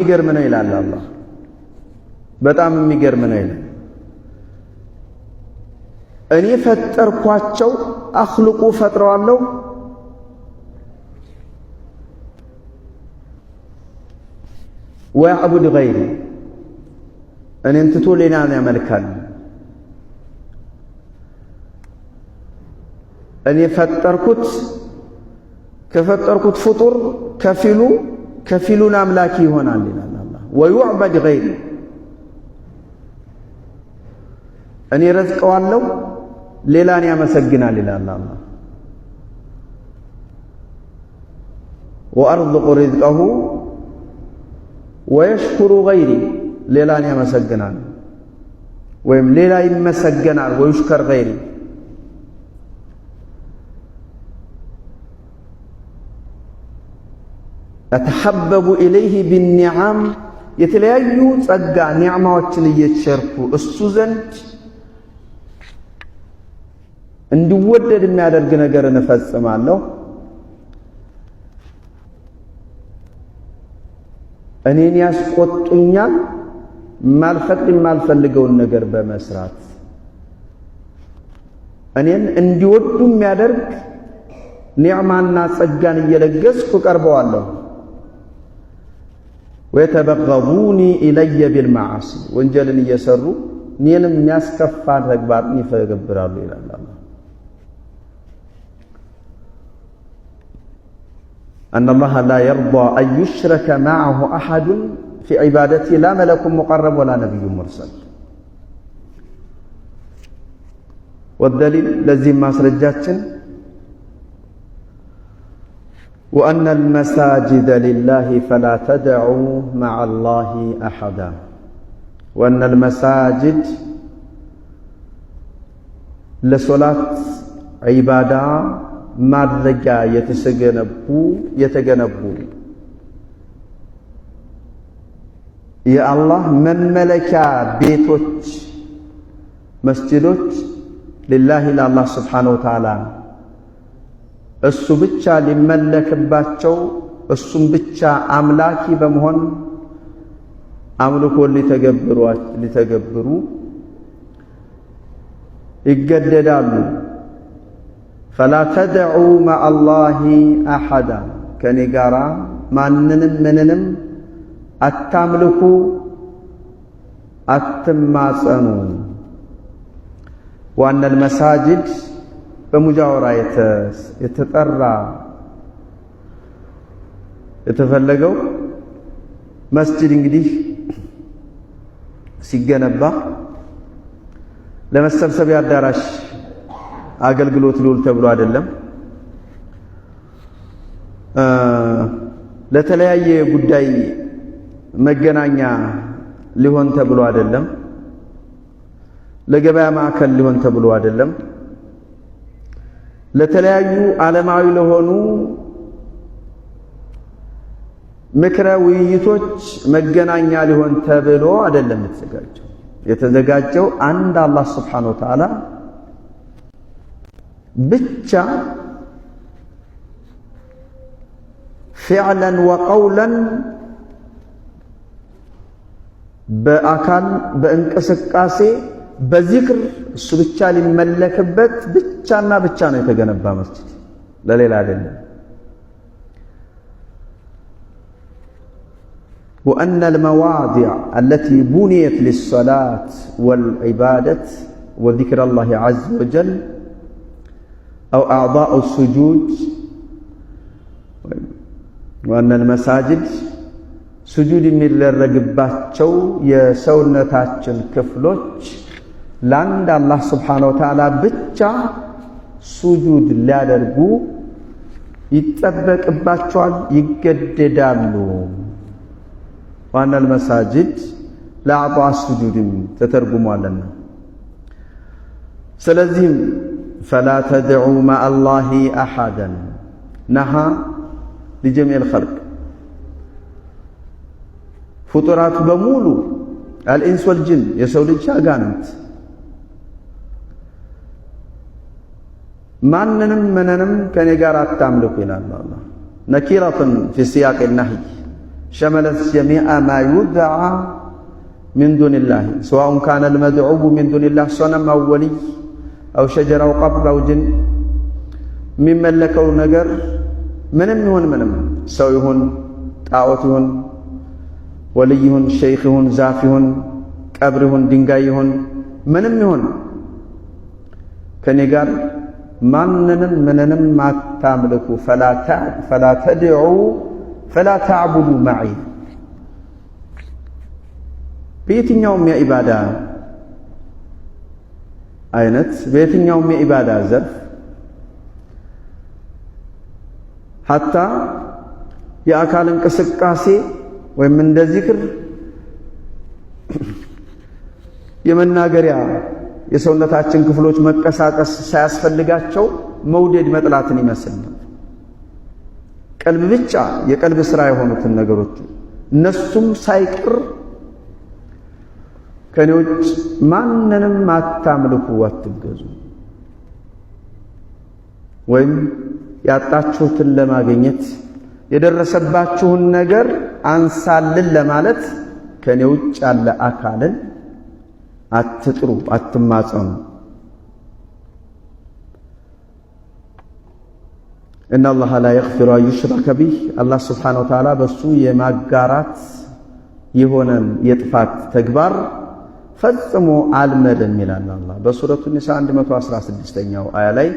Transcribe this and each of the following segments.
የሚገርም ነው ይላል አላህ። በጣም የሚገርም ነው ይላል። እኔ ፈጠርኳቸው አኽልቁ ፈጥረዋለሁ ወያዕቡድ ገይሪ እኔን ትቶ ሌላን ያመልካል። እኔ ፈጠርኩት ከፈጠርኩት ፍጡር ከፊሉን አምላኪ ይሆናል ይላል አላህ። ወዩዕበድ ገይሪ እኔ ረዝቀዋለሁ ሌላን ያመሰግናል ይላል አላህ። ወአርዙቁ ሪዝቀሁ ወየሽኩሩ ገይሪ ሌላን ያመሰግናል ወይም ሌላ ይመሰገናል። ወዩሽከር ገይሪ አተሐበቡ ኢለይህ ቢኒዓም የተለያዩ ጸጋ ኒዕማዎችን እየተሸርኩ እሱ ዘንድ እንዲወደድ የሚያደርግ ነገርን እፈጽማለሁ። እኔን ያስቆጡኛል የማልፈልገውን ነገር በመስራት እኔን እንዲወዱ የሚያደርግ ኒዕማና ጸጋን እየለገስኩ ቀርበዋለሁ። ወየተበገዱኒ ኢለየ ቢልመዓሲ ወንጀልን እየሰሩ እኔንም የሚያስከፋ ተግባርን ይፈገብራሉ ይላል አላህ። أن الله لا يرضى أن يشرك معه أحد في عبادته لا ملك مقرب ولا نبي مرسل. والدليل لزم ما سرجاتشن وأن المساجد لله فلا تدعوا مع الله أحدا. وأن المساجد لصلاة عبادة ማድረጃ የተገነቡ የአላህ መመለኪያ ቤቶች መስጂዶች ሊላሂ ለአላህ ስብሓነሁ ወተዓላ እሱ ብቻ ሊመለክባቸው እሱም ብቻ አምላኪ በመሆን አምልኮ ሊተገብሩ ይገደዳሉ። فلا تدعوا مع الله أحدا كني غارا ماننم مننم أتملكو أتماسنو. وأن المساجد بمجاورة يتطرى يتفلقوا مسجد እንግዲህ ሲገነባ ለመሰብሰቢያ አዳራሽ አገልግሎት ሊውል ተብሎ አይደለም። ለተለያየ ጉዳይ መገናኛ ሊሆን ተብሎ አይደለም። ለገበያ ማዕከል ሊሆን ተብሎ አይደለም። ለተለያዩ ዓለማዊ ለሆኑ ምክረ ውይይቶች መገናኛ ሊሆን ተብሎ አይደለም የተዘጋጀው አንድ አላህ Subhanahu Wa Ta'ala ብቻ ፊዕለን ወቀውለን በአካል በእንቅስቃሴ በዚክር እሱ ብቻ ሊመለክበት ብቻና ብቻ ነው የተገነባ መስጂድ ለሌላ አይደለም። وأن المواضع التي بنيت للصلاة والعبادة وذكر الله عز وجل أو أعضاء السجود. وأن المساجد سجود من الرقباتشو يسونتاتشن كفلوش لاند الله سبحانه وتعالى بتشا سجود لا درقو يتبك باتشوال يقددالو. وأن المساجد لا أعضاء السجود تترقموا لنا. سلزم فلا تدعوا مع الله أحدا نهى لجميع الخلق فطرات بمولو الإنس والجن يسولي شاقانت ማንንም ከኔ ጋር አታምልኩ ይላል አላህ። ነኪረቱን ፊ ሲያቅ النهي شملت جميع ما يدعى من دون الله سواء كان المدعو من دون الله صنم أو ولي أو شجر أو قبر أو جن ممن لكو نجر منم سويهن طاعوتهن وليهن شيخهن زافهن قبرهن دنگايهن منم يهن كنيغار مننم ما تملكوا فلا تدعوا فلا تعبدوا معي በየትኛውም የኢባዳ አይነት በየትኛውም የኢባዳ ዘርፍ ሐታ የአካል እንቅስቃሴ ወይም እንደ ዚክር የመናገሪያ የሰውነታችን ክፍሎች መቀሳቀስ ሳያስፈልጋቸው መውደድ መጥላትን ይመስል ቀልብ ብቻ የቀልብ ስራ የሆኑትን ነገሮች እነሱም ሳይቀር ከኔዎች ማንንም አታምልኩ አትገዙ ወይም ያጣችሁትን ለማግኘት የደረሰባችሁን ነገር አንሳልን ለማለት ከኔዎች ያለ አካልን አትጥሩ አትማጸኑ إن الله لا يغفر أن يشرك به الله سبحانه وتعالى بسو የማጋራት የሆነን የጥፋት ተግባር ፈጽሞ አልመረም ይላል አላህ በሱረቱ ኒሳ 116ኛው አያ ላይ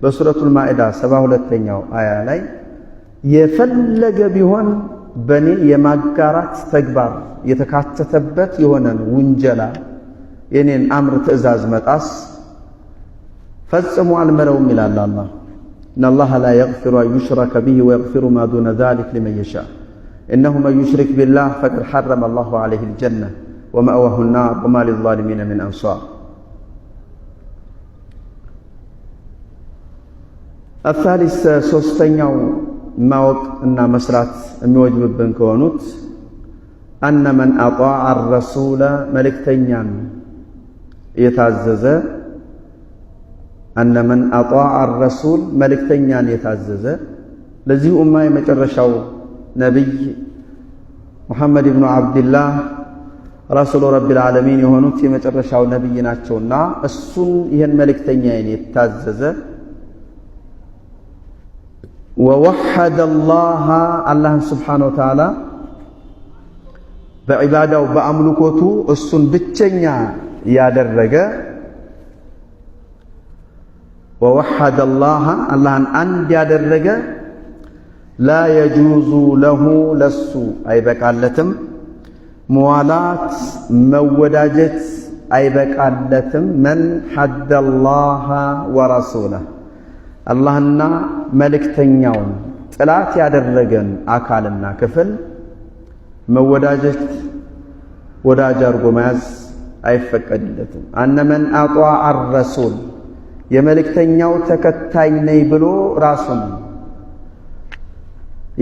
በሱረቱል ማኢዳ 72ኛው አያ ላይ የፈለገ ቢሆን በኔ የማጋራት ተግባር የተካተተበት የሆነን ውንጀላ የኔን አምር ትእዛዝ መጣስ ፈጽሞ አልመረውም ይላል አላህ إن الله لا يغفر أن يشرك به ويغفر ما دون ذلك لمن يشاء إنه من يشرك بالله فقد حرم الله عليه الجنة ومأواه النار وما للظالمين من أنصار الثالث ሶስተኛው ማወቅ እና መስራት የሚወጅብብን ከሆኑት أن من أطاع الرسول መልእክተኛን የታዘዘ أن من أطاع الرسول መልእክተኛን የታዘዘ ለዚህ ኡማ የመጨረሻው ነብይ ሙሐመድ ኢብኑ አብዱላህ ረሱል ረቢል ዓለሚን የሆኑት የመጨረሻው ነብይ ናቸውና እሱን ይሄን መልእክተኛን የታዘዘ ووحد الله الله سبحانه وتعالى በዒባዳው በአምልኮቱ እሱን ብቸኛ ያደረገ ووحد الله اللهን አንድ ያደረገ لا يجوز له ለሱ አይበቃለትም موالات መወዳጀት አይበቃለትም من حد الله ورسوله አላህና መልእክተኛውን ጥላት ያደረገን አካልና ክፍል መወዳጀት ወዳጅ አርጎ መያዝ አይፈቀድለትም أن من أطاع الرسول የመልእክተኛው ተከታይ ነኝ ብሎ ራሱን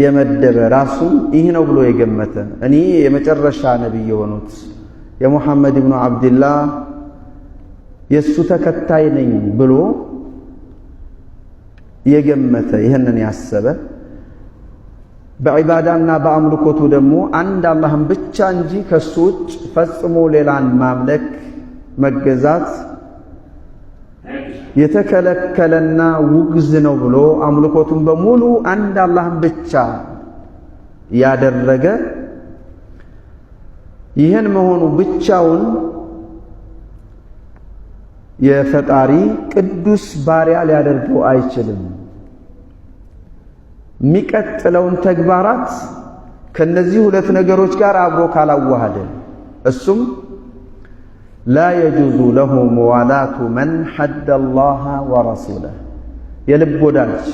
የመደበ ራሱን ይህ ነው ብሎ የገመተ እኔ የመጨረሻ ነብይ የሆኑት የሙሐመድ ኢብኑ አብዱላህ የሱ ተከታይ ነኝ ብሎ የገመተ ይሄንን ያሰበ በዒባዳና በአምልኮቱ ደግሞ አንድ አላህን ብቻ እንጂ ከሱ ውጭ ፈጽሞ ሌላን ማምለክ መገዛት የተከለከለና ውግዝ ነው ብሎ አምልኮቱን በሙሉ አንድ አላህን ብቻ ያደረገ ይሄን መሆኑ ብቻውን የፈጣሪ ቅዱስ ባሪያ ሊያደርገው አይችልም የሚቀጥለውን ተግባራት ከነዚህ ሁለት ነገሮች ጋር አብሮ ካላዋሃደ እሱም لا يجوز له موالاه من حد الله ورسوله የልብ ወዳጅ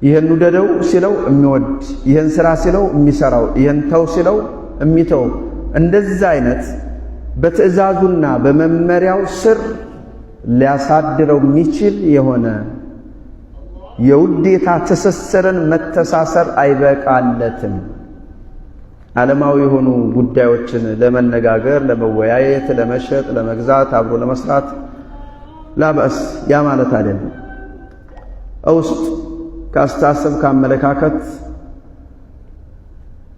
ይሄን ወደደው ሲለው የሚወድ ይሄን ስራ ሲለው የሚሰራው ይሄን ተው ሲለው የሚተው እንደዛ አይነት በትዕዛዙና በመመሪያው ስር ሊያሳድረው የሚችል የሆነ የውዴታ ትስስርን መተሳሰር አይበቃለትም ዓለማዊ የሆኑ ጉዳዮችን ለመነጋገር ለመወያየት ለመሸጥ ለመግዛት አብሮ ለመስራት ላበስ ያ ማለት አይደለም ውስጥ ካስተሳሰብ ካመለካከት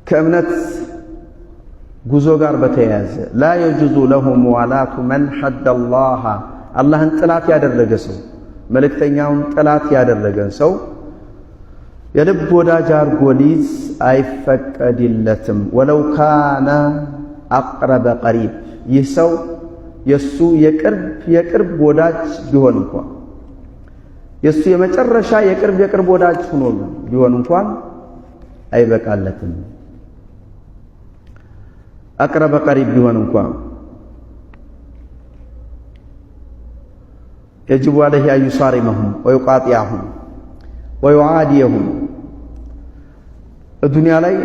ከእምነት ጉዞ ጋር በተያያዘ ላ የጁዙ ለሁ ሙዋላቱ መን ሐደ አላህን ጥላት ያደረገ ሰው መልእክተኛውን ጥላት ያደረገን ሰው የልብ ወዳጅ አድርጎ ሊይዝ አይፈቀድለትም። ወለው ካነ አቅረበ ቀሪብ ይህ ሰው የሱ የቅርብ ወዳጅ ቢሆን እንኳን የሱ የመጨረሻ የቅርብ ወዳጅ ሆኖ ቢሆን እንኳን አይበቃለትም። አቅረበ ቀሪብ ቢሆን እንኳን يجب عليه أن يصارمهم ويقاطعهم ويعاديهم الدنيا ላይ